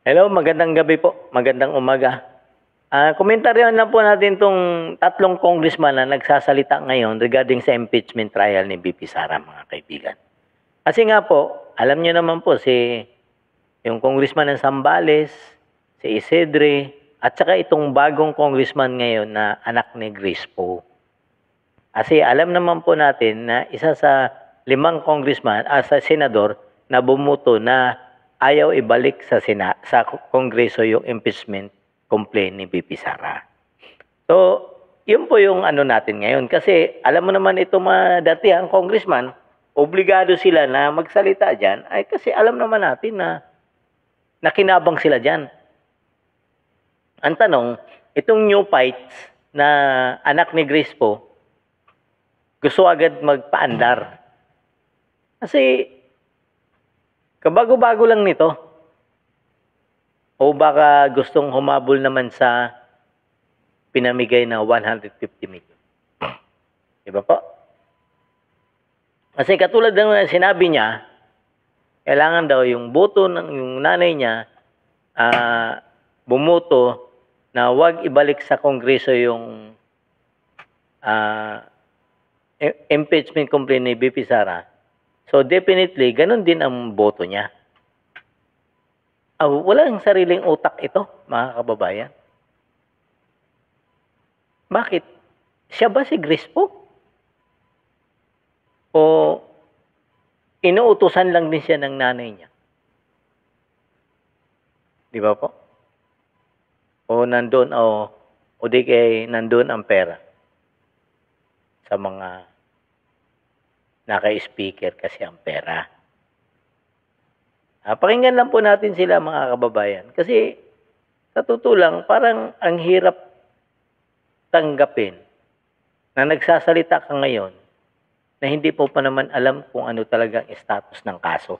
Hello, magandang gabi po. Magandang umaga. Komentaryohan lang po natin 'tong tatlong congressman na nagsasalita ngayon regarding sa impeachment trial ni VP Sara, mga kaibigan. Kasi nga po, alam niyo naman po yung congressman ng Zambales, si Isidre, at saka itong bagong congressman ngayon na anak ni Grace Poe. Kasi alam naman po natin na isa sa 5 congressman, sa senador na bumuto na ayaw ibalik sa Kongreso yung impeachment complaint ni VP Sara. So, yun po yung ano natin ngayon. Kasi alam mo naman itong mga datihang congressman, obligado sila na magsalita dyan, ay kasi alam naman natin na nakinabang sila dyan. Ang tanong, itong new fights na anak ni Grace Poe, gusto agad magpaandar. Kasi kabago-bago lang nito. O baka gustong humabol naman sa pinamigay na 150 million. Diba po? Kasi katulad ng sinabi niya, kailangan daw yung boto ng yung nanay niya bumuto na wag ibalik sa Kongreso yung impeachment complaint ni VP Sara. So definitely, ganun din ang boto niya. Walang sariling utak ito, mga kababayan. Bakit? Siya ba si Grace Poe? O inuutusan lang din siya ng nanay niya? Di ba po? O nandun, o di kay nandun ang pera sa mga naka-speaker kasi ang pera. Pakinggan lang po natin sila, mga kababayan. Kasi sa totoo lang, parang ang hirap tanggapin na nagsasalita ka ngayon na hindi po pa naman alam kung ano talagang status ng kaso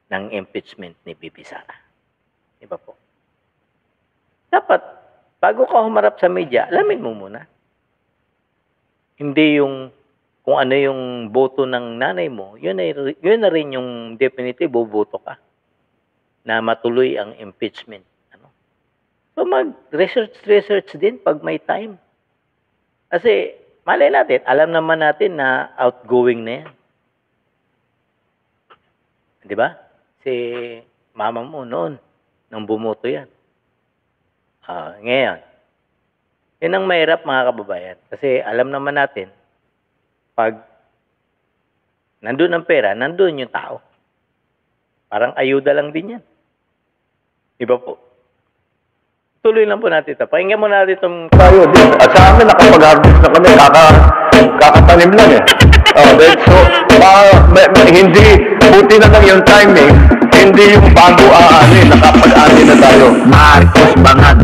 ng impeachment ni VP Sara. Diba po? Dapat, bago ka humarap sa media, alamin mo muna. Hindi yung kung ano yung boto ng nanay mo, yun na rin yung definitely boboto ka na matuloy ang impeachment. So mag-research din pag may time. Kasi malay natin, alam naman natin na outgoing na yan. Di ba? Si mama mo noon, nang bumoto yan. Ngayon, yun ang mahirap, mga kababayan. Kasi alam naman natin, pag nandun ang pera, nandun yung tao. Parang ayuda lang din yan. Diba po? Tuloy lang po natin ito. Pakinggan mo natin itong tayo din. At sa amin, nakapag-harvest na kami. Kakatanim lang eh. Hindi, buti na lang yung timing. Hindi yung bago aanin. Nakapag-ani na tayo. Marcos Bangag.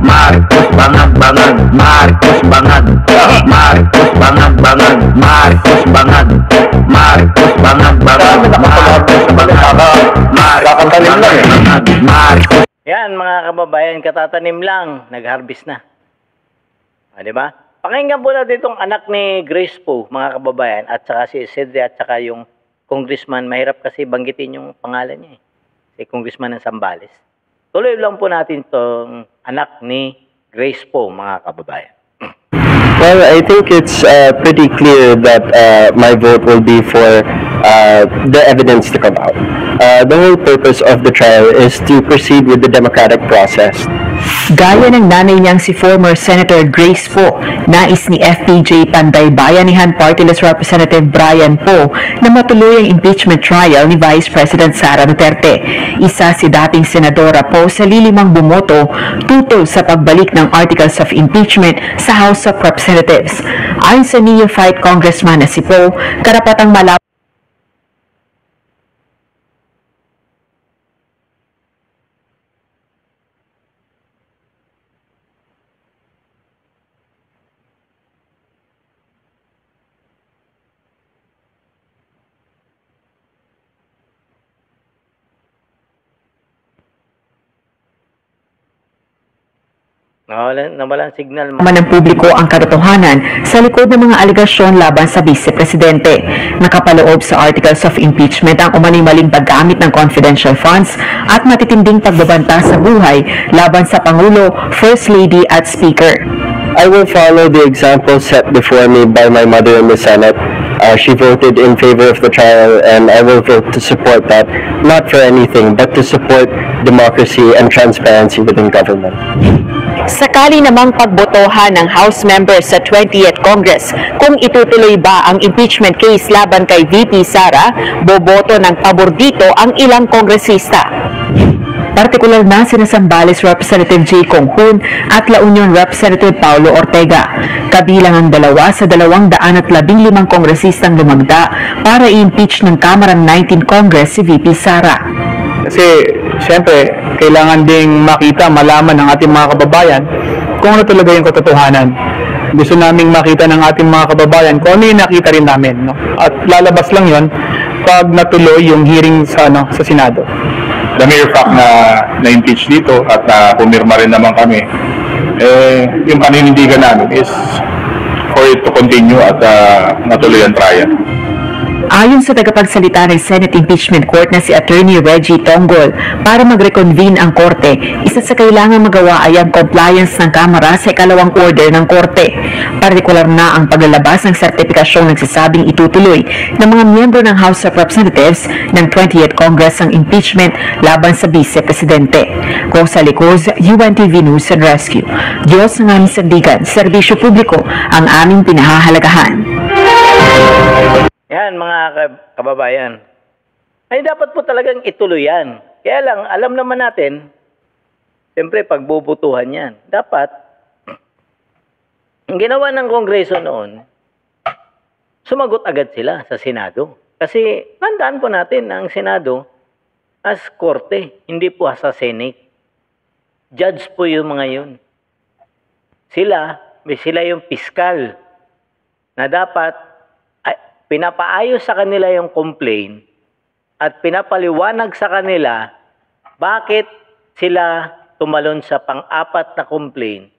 Marcos Bangag Bangag. Marcos Bangag. Marcos Bangag Bangag. Marcos Bangag. Marcos Bangag Bangag. Nakapag-harvest na kami. Kakatanim lang eh. Marcos. Yan, mga kababayan, katatanim lang, nag-harvest na. Di ba? Pakinggan po natin itong anak ni Grace Poe, mga kababayan, at saka si Isidre, at saka yung congressman. Mahirap kasi banggitin yung pangalan niya eh. Si congressman ng Zambales. Tuloy lang po natin itong anak ni Grace Poe, mga kababayan. Well, I think it's pretty clear that my vote will be for the evidence to come out. The whole purpose of the trial is to proceed with the democratic process. Gaya ng nanay niyang si former Senator Grace Poe, nais ni FPJ Panday Bayanihan Party List Representative Brian Poe na matuloy ang impeachment trial ni Vice President Sara Duterte. Isa si dating Senadora Poe sa lilimang bumoto tutol sa pagbalik ng Articles of Impeachment sa House of Representatives. Ayon sa neophyte Congressman na si Poe, karapatang malapit Nawalan signal. Naman ng publiko ang katotohanan sa likod ng mga alegasyon laban sa Vice Presidente. Nakapaloob sa Articles of Impeachment ang umano'y maling paggamit ng confidential funds at matitinding pagbabanta sa buhay laban sa Pangulo, First Lady at Speaker. I will follow the example set before me by my mother in the Senate. She voted in favor of the trial, and I will vote to support that, not for anything, but to support democracy and transparency within government. Sakali namang pagbotohan ng House members sa 20th Congress kung itutuloy ba ang impeachment case laban kay VP Sara, boboto ng pabor dito ang ilang kongresista. Partikular na sina Zambales Representative J. Kong Hoon at La Union Representative Paulo Ortega. Kabilang ang dalawa sa 215 kongresistang lumagda para i-impeach ng Kamarang 19 Congress si VP Sara. Kasi siyempre, kailangan ding makita, malaman ng ating mga kababayan kung ano talaga yung katotohanan. Gusto naming makita ng ating mga kababayan kung ano yung nakita rin namin. No? At lalabas lang yon pag natuloy yung hearing sa Senado. The mere fact na na-impeach dito at pumirma rin naman kami, yung paninindigan namin is for it to continue at matuloy ang trial. Ayon sa tagapagsalita ng Senate Impeachment Court na si Attorney Reggie Tonggol, para mag-reconvene ang korte, isa sa kailangan magawa ay ang compliance ng Kamara sa ikalawang order ng korte. Partikular na ang paglalabas ng sertipikasyong nagsasabing itutuloy ng mga miyembro ng House of Representatives ng 20th Congress ang impeachment laban sa Vice Presidente. Rosa Licoz, UNTV News and Rescue. Diyos ng aming sandigan, serbisyo publiko ang aming pinahahalagahan. Yan mga kababayan. Ay dapat po talagang ituloy yan. Kaya lang, alam naman natin, siyempre pagbubutuhan yan. Dapat, ang ginawa ng Kongreso noon, sumagot agad sila sa Senado. Kasi tandaan po natin na ang Senado as korte, hindi po sa Senate. Judge po yung mga yun. Sila yung piskal na dapat pinapaayos sa kanila yung complaint at pinapaliwanag sa kanila bakit sila tumalon sa pang-apat na complaint.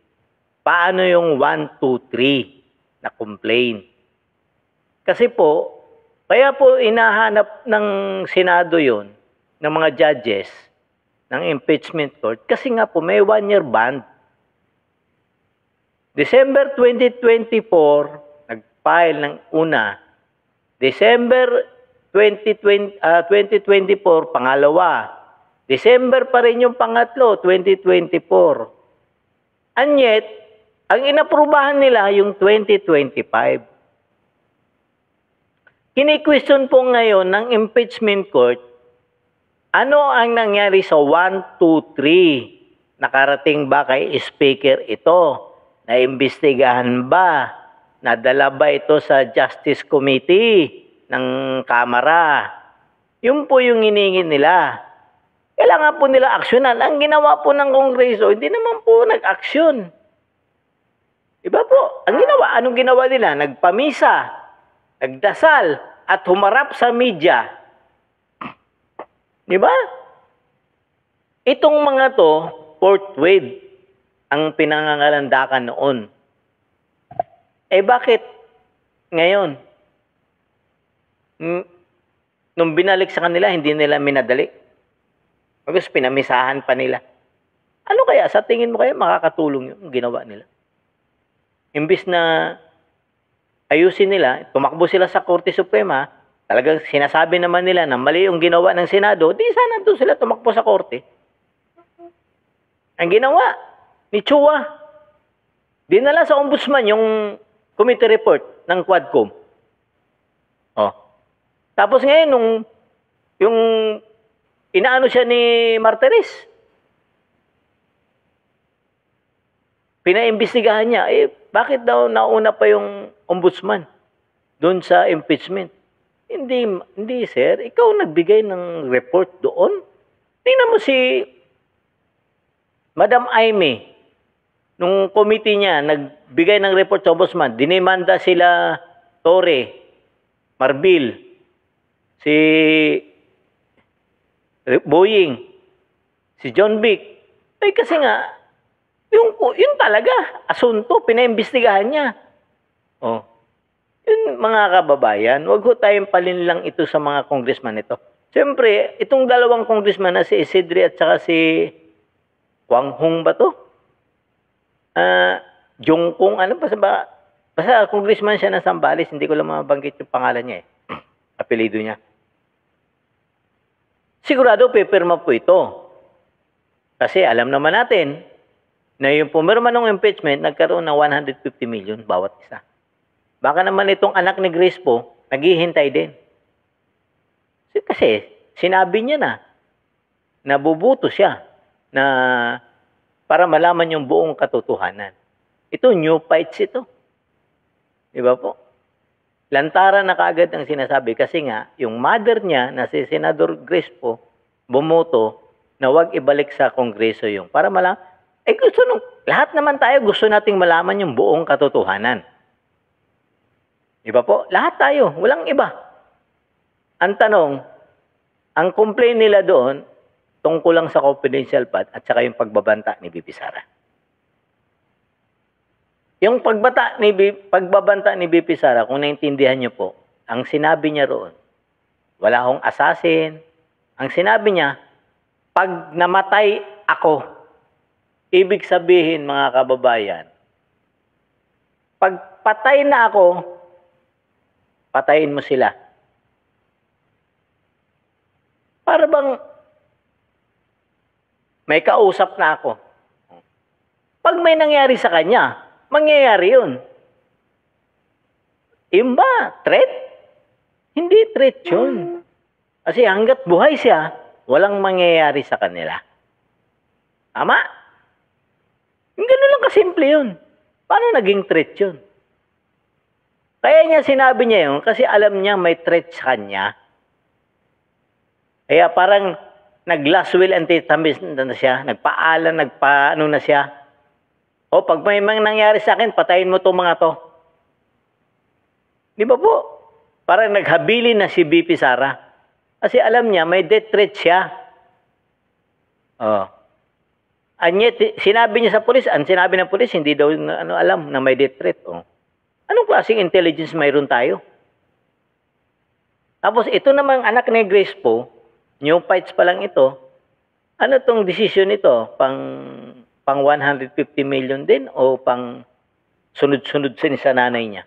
Paano yung 1, 2, 3 na complaint? Kasi po, kaya po inahanap ng Senado yon ng mga judges ng impeachment court kasi nga po may 1-year ban. December 2024, nag-file ng una. December 2024, pangalawa. December pa rin yung pangatlo, 2024. And yet, ang inaprubahan nila yung 2025. Kini-question po ngayon ng impeachment court, ano ang nangyari sa 1, 2, 3? Nakarating ba kay Speaker ito? Naimbestigahan ba? Nadala ba ito sa Justice Committee ng Kamara? Yun po yung hiningin nila. Kailangan po nila aksyonan. Ang ginawa po ng Kongreso, hindi naman po nag-aksyon. Diba po? Ang ginawa, anong ginawa nila? Nagpamisa, nagdasal, at humarap sa media. Diba? Itong mga to, Fort Wade, ang pinangangalandakan noon. Bakit ngayon? Nung binalik sa kanila, hindi nila minadali. Tapos pinamisahan pa nila. Ano kaya? Sa tingin mo kaya makakatulong yung ginawa nila? Imbis na ayusin nila, tumakbo sila sa Korte Suprema, talagang sinasabi naman nila na mali yung ginawa ng Senado, di sana doon sila tumakbo sa Korte. Ang ginawa ni Chua, dinala sa ombudsman yung committee report ng Quadcom. Tapos ngayon, yung inaano siya ni Martires, pinaimbestigahan niya, bakit daw nauna pa yung ombudsman doon sa impeachment? Hindi sir, ikaw nagbigay ng report doon. Tingnan mo si Madam Aimee, nung committee niya, nagbigay ng report sa ombudsman, dinimanda sila Torre, Marbil, si Boying, si John Vic. Kasi nga, Yun talaga, asunto, pinaimbestigahan niya. Oh. Yun, mga kababayan, wag ho tayong palinlang ito sa mga congressman ito. Siyempre, itong dalawang congressman na si Isidri at saka si Wang Hong ba to? Jungkong, ano pa ba? Basta congressman siya ng Zambales, hindi ko lang mabanggit yung pangalan niya eh. Apelido niya. Sigurado pipirma po ito. Kasi alam naman natin na yung pumirma ng impeachment, nagkaroon ng 150 million bawat isa. Baka naman itong anak ni Grace po, naghihintay din. Kasi sinabi niya na, nabubuto siya na para malaman yung buong katotohanan. Ito, new fights ito. Diba po? Lantaran na kaagad ang sinasabi kasi nga, yung mother niya na si Senador Grace po, bumoto na wag ibalik sa Kongreso yung para malaman. Gusto nung, lahat naman tayo gusto nating malaman yung buong katotohanan. Diba po? Lahat tayo, walang iba. Ang tanong, ang complaint nila doon, tungkol lang sa confidential fund at saka yung pagbabanta ni BP Sara. Yung pagbabanta ni BP Sara, kung naintindihan niyo po, ang sinabi niya roon, wala akong assassin. Ang sinabi niya, pag namatay ako, ibig sabihin mga kababayan, pag patay na ako, patayin mo sila. Para bang may kausap na ako. Pag may nangyari sa kanya, mangyayari yun. Yung ba, threat? Hindi threat yun. Kasi hanggat buhay siya, walang mangyayari sa kanila. Tama? Ganun lang kasimple yun. Paano naging threat yun? Kaya niya sinabi niya yun kasi alam niya may threat sa kanya. Kaya parang nag-last will and testament na siya, nagpaalam, nagpa-ano na siya. O pag may nangyari sa akin, patayin mo itong mga to. Di ba po? Parang naghabili na si BP Sara. Kasi alam niya, may death threat siya. And yet, sinabi niya sa pulis, ang sinabi ng pulis, hindi daw alam na may death threat. Anong klaseng intelligence mayroon tayo? Tapos ito namang anak ni Grace po, new fights pa lang ito, ano tong decision ito? Pang 150 million din o pang sunod-sunod sa nanay niya?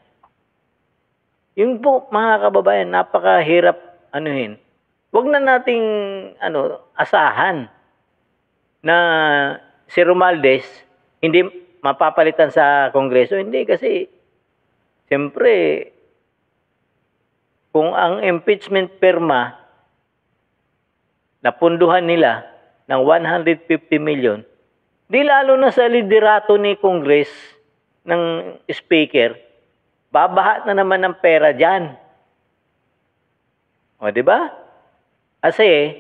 Yung po, mga kababayan, napakahirap anuhin. Huwag na nating asahan na si Romualdez hindi mapapalitan sa Kongreso. Hindi kasi, siyempre, kung ang impeachment pirma napunduhan nila ng 150 million, di lalo na sa liderato ni Congress ng Speaker, babaha na naman ng pera dyan. O, di ba? Kasi,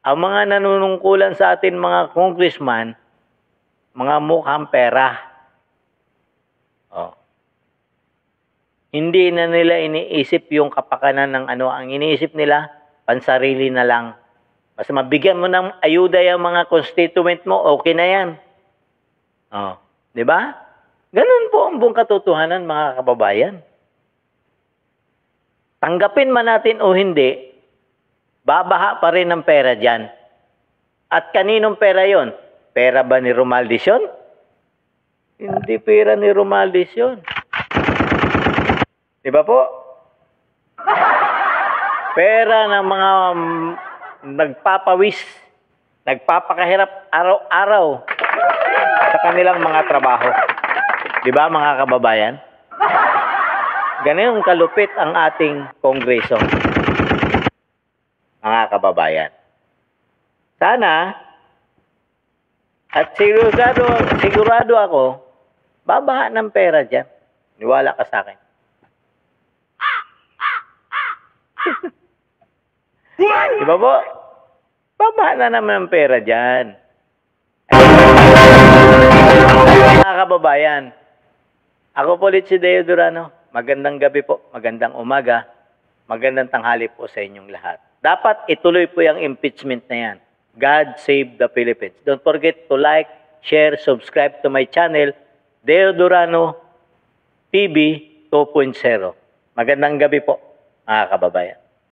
ang mga nanunungkulan sa atin mga congressman, mga mukhang pera. Hindi na nila iniisip yung kapakanan ng ang iniisip nila, pansarili na lang. Basta mabigyan mo ng ayuda yung mga constituent mo, okay na yan. Di ba? Ganun po ang buong katotohanan, mga kababayan. Tanggapin man natin o hindi, babaha pa rin ng pera dyan. At kaninong pera yon? Pera ba ni Romualdez yun? Hindi pera ni Romualdez yun. Di ba po? Pera ng mga nagpapawis, nagpapakahirap araw-araw sa kanilang mga trabaho. Di ba, mga kababayan? Ganun kalupit ang ating Kongreso. Mga kababayan. Sana, at sigurado ako, babaha ng pera dyan. Niwala ka sa akin. Di ba po? Babaha na naman ng pera dyan. Mga kababayan, ako po ulit si Deo Durano. Magandang gabi po, magandang umaga, magandang tanghali po sa inyong lahat. Dapat ituloy po yung impeachment na yan. God save the Philippines. Don't forget to like, share, subscribe to my channel, Deodorano TV 2.0. Magandang gabi po, mga kababayan.